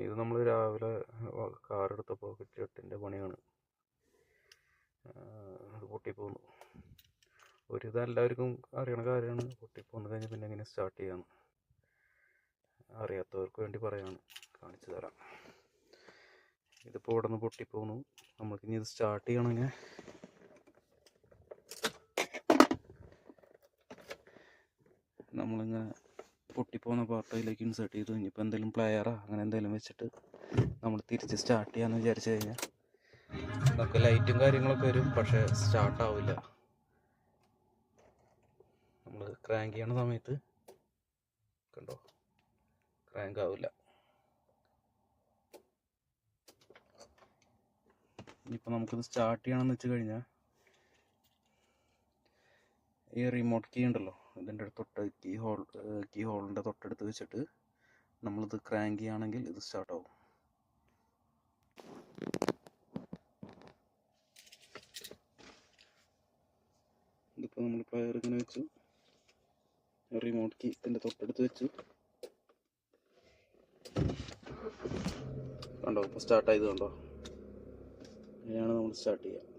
ഇത് നമ്മൾ രാവിലെ കാർ എടുത്തപ്പോൾ കിട്ടിയ എട്ടിൻ്റെ പണിയാണ്. അത് പൊട്ടിപ്പോന്നു. ഇത് എല്ലാവർക്കും അറിയണ കാര്യമാണ്. പൊട്ടിപ്പോന്ന് കഴിഞ്ഞ് പിന്നെ എങ്ങനെ സ്റ്റാർട്ട് ചെയ്യാന്ന് അറിയാത്തവർക്ക് വേണ്ടി പറയാണ്, കാണിച്ചു തരാം. ഇതിപ്പോൾ ഇവിടെ നിന്ന് പൊട്ടിപ്പോന്നു. നമുക്കിനി ഇത് സ്റ്റാർട്ട് ചെയ്യണമെങ്കിൽ നമ്മളിങ്ങനെ പൊട്ടിപ്പോകുന്ന പാർട്ടിലേക്ക് ഇൻസേർട്ട് ചെയ്തു. ഇനിയിപ്പോൾ എന്തെങ്കിലും പ്ലെയറോ അങ്ങനെ എന്തെങ്കിലും വെച്ചിട്ട് നമ്മൾ തിരിച്ച് സ്റ്റാർട്ട് ചെയ്യാമെന്ന് വിചാരിച്ചു കഴിഞ്ഞാൽ നമുക്ക് ലൈറ്റും കാര്യങ്ങളൊക്കെ വരും, പക്ഷേ സ്റ്റാർട്ടാവില്ല. നമ്മൾ ക്രാങ്ക് ചെയ്യണ സമയത്ത് കണ്ടോ, ക്രാങ്ക് ആവില്ല. ഇനിയിപ്പോൾ നമുക്കിത് സ്റ്റാർട്ട് ചെയ്യണമെന്ന് വെച്ച് കഴിഞ്ഞാൽ ഈ റിമോട്ട് കീ ഉണ്ടല്ലോ, ഇതിൻ്റെ തൊട്ട് കീ ഹോളിൻ്റെ തൊട്ടടുത്ത് വെച്ചിട്ട് നമ്മളിത് ക്രാങ്ക് ചെയ്യുകയാണെങ്കിൽ ഇത് സ്റ്റാർട്ടാവും. ഇതിപ്പോൾ നമ്മൾ പ്ലെയർ ഇങ്ങനെ വെച്ചു, റിമോട്ട് കീ ഇതിൻ്റെ തൊട്ടടുത്ത് വെച്ചു, കണ്ടോ ഇപ്പോൾ സ്റ്റാർട്ടായത് കണ്ടോ. അങ്ങനെയാണ് നമ്മൾ സ്റ്റാർട്ട് ചെയ്യുക.